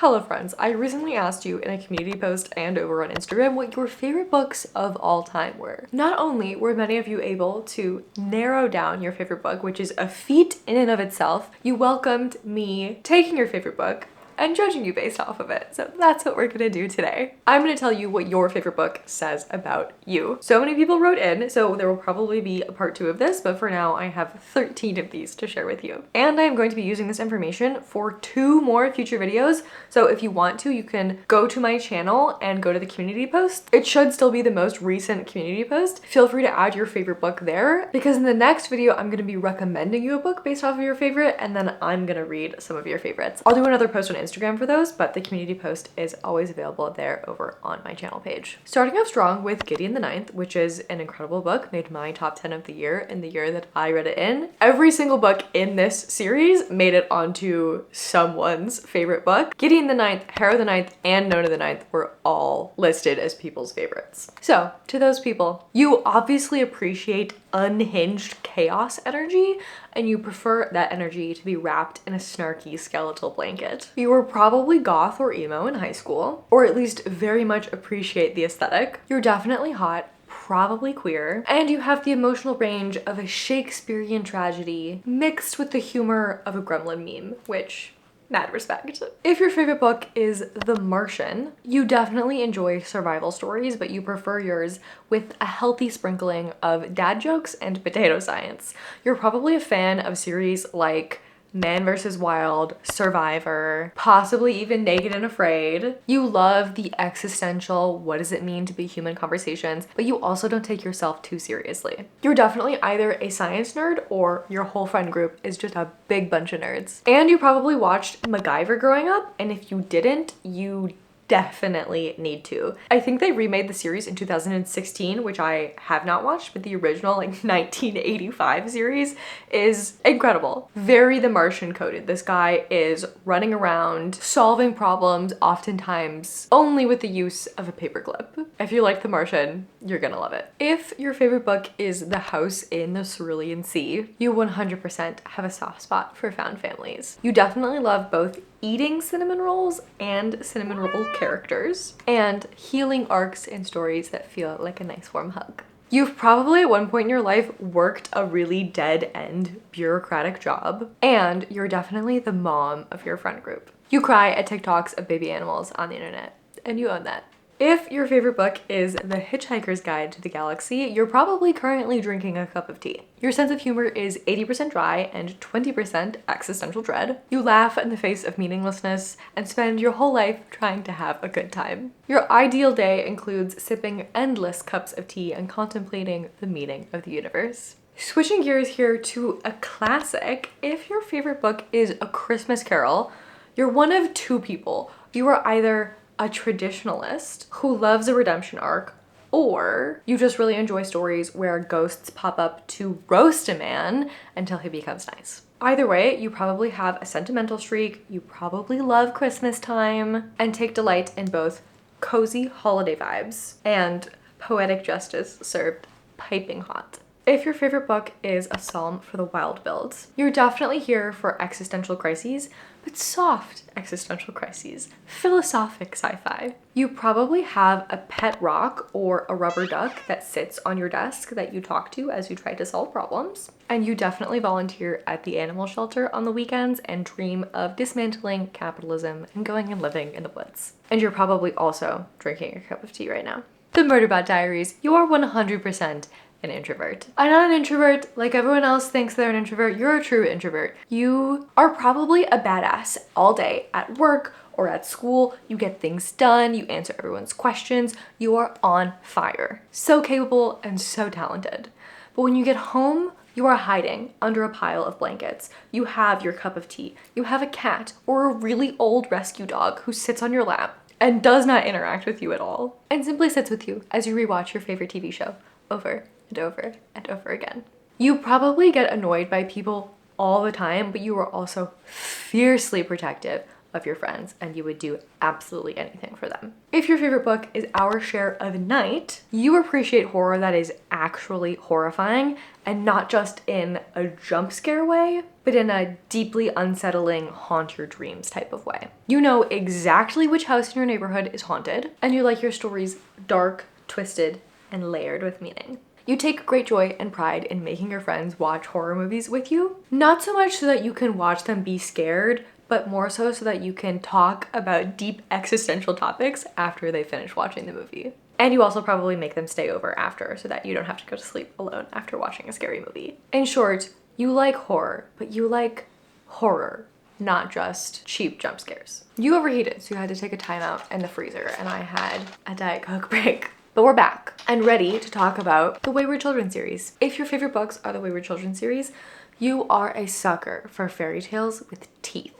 Hello friends, I recently asked you in a community post and over on Instagram what your favorite books of all time were. Not only were many of you able to narrow down your favorite book, which is a feat in and of itself, you welcomed me taking your favorite book and judging you based off of it. So that's what we're gonna do today. I'm gonna tell you what your favorite book says about you. So many people wrote in, so there will probably be a part 2 of this, but for now I have 13 of these to share with you. And I am going to be using this information for 2 more future videos. So if you want to, you can go to my channel and go to the community post. It should still be the most recent community post. Feel free to add your favorite book there, because in the next video, I'm gonna be recommending you a book based off of your favorite, and then I'm gonna read some of your favorites. I'll do another post on Instagram for those, but the community post is always available there over on my channel page. Starting off strong with Gideon the Ninth, which is an incredible book, made my top 10 of the year in the year that I read it in. Every single book in this series made it onto someone's favorite book. Gideon the Ninth, Harrow the Ninth, and Nona the Ninth were all listed as people's favorites. So to those people, you obviously appreciate unhinged chaos energy, and you prefer that energy to be wrapped in a snarky skeletal blanket. You were probably goth or emo in high school, or at least very much appreciate the aesthetic. You're definitely hot, probably queer, and you have the emotional range of a Shakespearean tragedy mixed with the humor of a gremlin meme, which mad respect. If your favorite book is The Martian, you definitely enjoy survival stories, but you prefer yours with a healthy sprinkling of dad jokes and potato science. You're probably a fan of series like Man vs. Wild, Survivor, possibly even Naked and Afraid. You love the existential, what does it mean to be human conversations, but you also don't take yourself too seriously. You're definitely either a science nerd or your whole friend group is just a big bunch of nerds. And you probably watched MacGyver growing up, and if you didn't, you definitely need to. I think they remade the series in 2016, which I have not watched, but the original 1985 series is incredible. Very The Martian coded. This guy is running around solving problems, oftentimes only with the use of a paperclip. If you like The Martian, you're gonna love it. If your favorite book is The House in the Cerulean Sea, you 100% have a soft spot for found families. You definitely love both eating cinnamon rolls and cinnamon roll characters, and healing arcs and stories that feel like a nice warm hug. You've probably at one point in your life worked a really dead-end bureaucratic job, and you're definitely the mom of your friend group. You cry at TikToks of baby animals on the internet, and you own that. If your favorite book is The Hitchhiker's Guide to the Galaxy, you're probably currently drinking a cup of tea. Your sense of humor is 80% dry and 20% existential dread. You laugh in the face of meaninglessness and spend your whole life trying to have a good time. Your ideal day includes sipping endless cups of tea and contemplating the meaning of the universe. Switching gears here to a classic, if your favorite book is A Christmas Carol, you're one of 2 people. You are either a traditionalist who loves a redemption arc, or you just really enjoy stories where ghosts pop up to roast a man until he becomes nice. Either way, you probably have a sentimental streak, you probably love Christmas time, and take delight in both cozy holiday vibes and poetic justice served piping hot. If your favorite book is A Psalm for the Wild Builds, you're definitely here for existential crises, but soft existential crises, philosophic sci-fi. You probably have a pet rock or a rubber duck that sits on your desk that you talk to as you try to solve problems. And you definitely volunteer at the animal shelter on the weekends and dream of dismantling capitalism and going and living in the woods. And you're probably also drinking a cup of tea right now. The Murderbot Diaries, you are 100% an introvert. I'm not an introvert like everyone else thinks they're an introvert. You're a true introvert. You are probably a badass all day at work or at school. You get things done, you answer everyone's questions, you are on fire. So capable and so talented. But when you get home, you are hiding under a pile of blankets. You have your cup of tea. You have a cat or a really old rescue dog who sits on your lap and does not interact with you at all, and simply sits with you as you rewatch your favorite TV show over and over and over again. You probably get annoyed by people all the time, but you are also fiercely protective of your friends and you would do absolutely anything for them. If your favorite book is Our Share of Night, you appreciate horror that is actually horrifying and not just in a jump scare way, but in a deeply unsettling haunt your dreams type of way. You know exactly which house in your neighborhood is haunted, and you like your stories dark, twisted, and layered with meaning. You take great joy and pride in making your friends watch horror movies with you, not so much so that you can watch them be scared, but more so that you can talk about deep existential topics after they finish watching the movie. And you also probably make them stay over after so that you don't have to go to sleep alone after watching a scary movie. In short, you like horror, but you like horror, not just cheap jump scares. You overheated, so you had to take a timeout in the freezer, and I had a Diet Coke break. But we're back and ready to talk about the Wayward Children series. If your favorite books are the Wayward Children series, you are a sucker for fairy tales with teeth.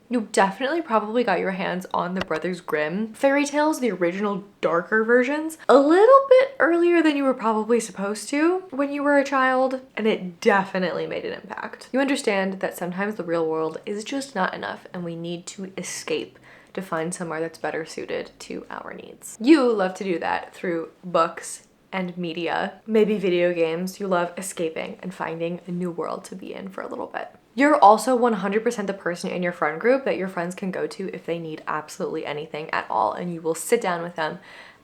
You definitely probably got your hands on the Brothers Grimm fairy tales, the original darker versions, a little bit earlier than you were probably supposed to when you were a child, and it definitely made an impact. You understand that sometimes the real world is just not enough and we need to escape to find somewhere that's better suited to our needs. You love to do that through books and media, maybe video games. You love escaping and finding a new world to be in for a little bit. You're also 100% the person in your friend group that your friends can go to if they need absolutely anything at all, and you will sit down with them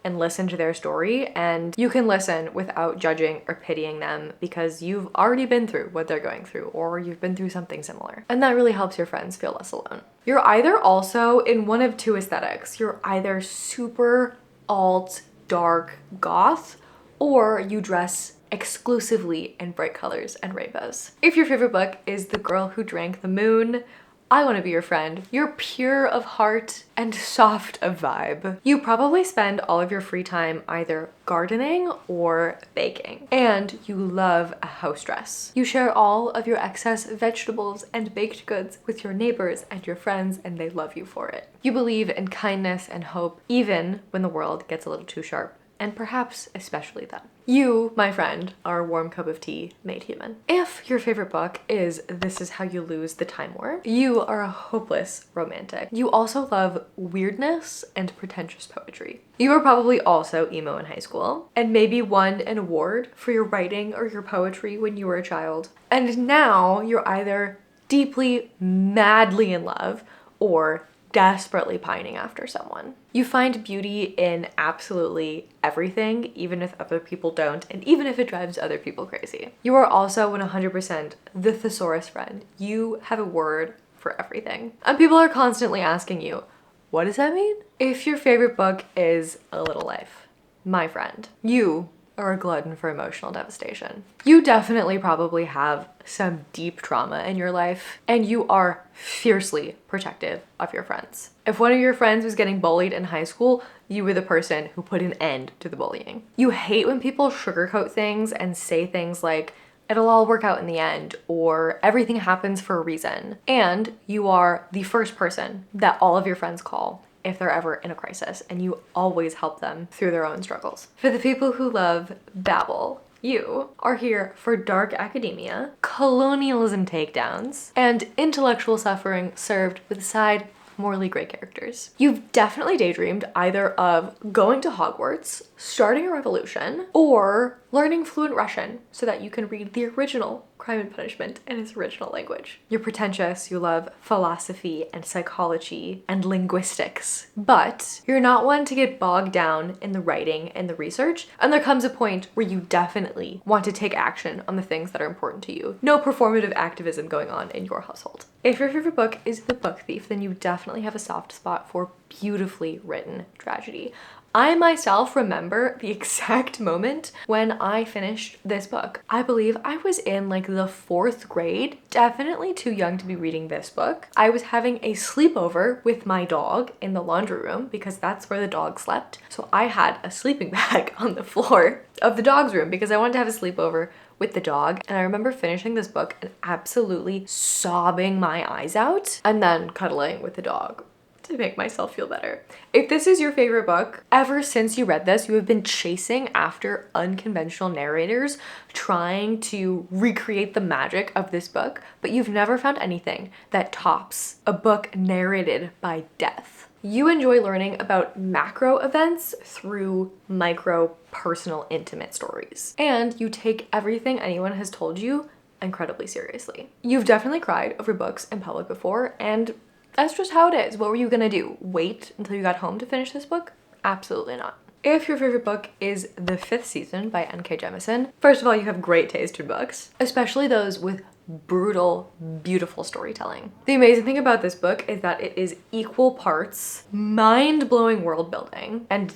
and listen to their story, and you can listen without judging or pitying them because you've already been through what they're going through, or you've been through something similar. And that really helps your friends feel less alone. You're either also in one of two aesthetics. You're either super alt, dark, goth, or you dress exclusively in bright colors and rainbows. If your favorite book is The Girl Who Drank the Moon, I want to be your friend. You're pure of heart and soft of vibe. You probably spend all of your free time either gardening or baking, and you love a house dress. You share all of your excess vegetables and baked goods with your neighbors and your friends, and they love you for it. You believe in kindness and hope even when the world gets a little too sharp, and perhaps especially then. You, my friend, are a warm cup of tea made human. If your favorite book is This Is How You Lose the Time War, you are a hopeless romantic. You also love weirdness and pretentious poetry. You were probably also emo in high school and maybe won an award for your writing or your poetry when you were a child. And now you're either deeply, madly in love or desperately pining after someone. You find beauty in absolutely everything, even if other people don't, and even if it drives other people crazy. You are also 100% the thesaurus friend. You have a word for everything. And people are constantly asking you, what does that mean? If your favorite book is A Little Life, my friend, you are a glutton for emotional devastation. You definitely probably have some deep trauma in your life, and you are fiercely protective of your friends. If one of your friends was getting bullied in high school, you were the person who put an end to the bullying. You hate when people sugarcoat things and say things like, it'll all work out in the end, or everything happens for a reason. And you are the first person that all of your friends call if they're ever in a crisis, and you always help them through their own struggles. For the people who love babble, you are here for dark academia, colonialism takedowns, and intellectual suffering served with side morally gray characters. You've definitely daydreamed either of going to Hogwarts, starting a revolution, or learning fluent Russian so that you can read the original Crime and Punishment in its original language. You're pretentious, you love philosophy and psychology and linguistics, but you're not one to get bogged down in the writing and the research, and there comes a point where you definitely want to take action on the things that are important to you. No performative activism going on in your household. If your favorite book is The Book Thief, then you definitely have a soft spot for beautifully written tragedy. I myself remember the exact moment when I finished this book. I believe I was in like the 4th grade, definitely too young to be reading this book. I was having a sleepover with my dog in the laundry room because that's where the dog slept. So I had a sleeping bag on the floor of the dog's room because I wanted to have a sleepover with the dog. And I remember finishing this book and absolutely sobbing my eyes out and then cuddling with the dog to make myself feel better. If this is your favorite book, ever since you read this, you have been chasing after unconventional narrators, trying to recreate the magic of this book, but you've never found anything that tops a book narrated by death. You enjoy learning about macro events through micro, personal, intimate stories. And you take everything anyone has told you incredibly seriously. You've definitely cried over books in public before, and that's just how it is. What were you gonna do? Wait until you got home to finish this book? Absolutely not. If your favorite book is The Fifth Season by N.K. Jemisin, first of all, you have great taste in books, especially those with brutal, beautiful storytelling. The amazing thing about this book is that it is equal parts mind-blowing world building and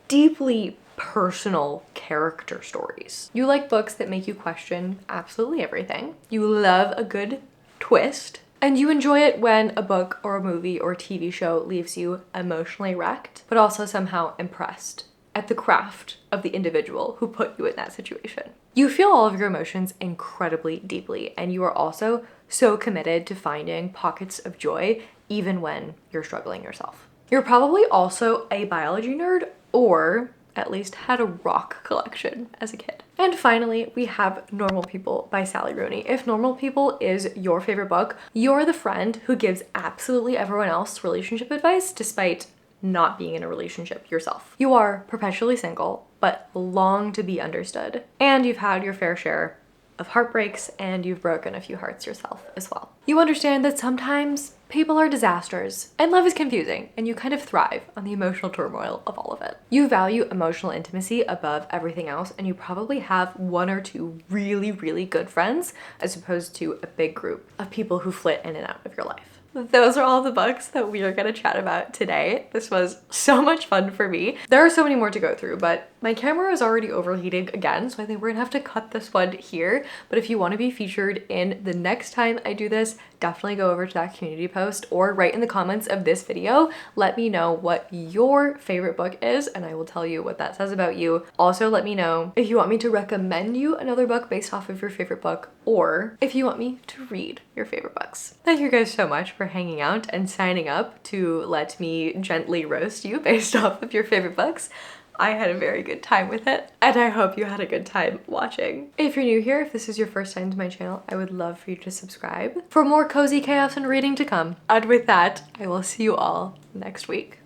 deeply personal character stories. You like books that make you question absolutely everything. You love a good twist. And you enjoy it when a book or a movie or a TV show leaves you emotionally wrecked, but also somehow impressed at the craft of the individual who put you in that situation. You feel all of your emotions incredibly deeply, and you are also so committed to finding pockets of joy even when you're struggling yourself. You're probably also a biology nerd, or at least had a rock collection as a kid. And finally, we have Normal People by Sally Rooney. If Normal People is your favorite book, you're the friend who gives absolutely everyone else relationship advice despite not being in a relationship yourself. You are perpetually single, but long to be understood. And you've had your fair share of heartbreaks, and you've broken a few hearts yourself as well. You understand that sometimes people are disasters and love is confusing, and you kind of thrive on the emotional turmoil of all of it. You value emotional intimacy above everything else, and you probably have one or two really, really good friends as opposed to a big group of people who flit in and out of your life. Those are all the books that we are going to chat about today. This was so much fun for me. There are so many more to go through, but my camera is already overheating again, so I think we're gonna have to cut this one here. But if you want to be featured in the next time I do this, definitely go over to that community post or write in the comments of this video. Let me know what your favorite book is, and I will tell you what that says about you. Also, let me know if you want me to recommend you another book based off of your favorite book, or if you want me to read your favorite books. Thank you guys so much for hanging out and signing up to let me gently roast you based off of your favorite books. I had a very good time with it, and I hope you had a good time watching. If you're new here, if this is your first time to my channel, I would love for you to subscribe for more cozy chaos and reading to come. And with that, I will see you all next week.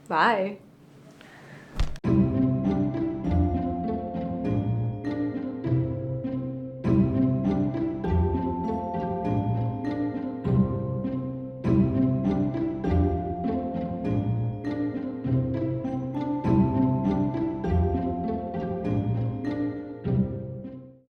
Bye.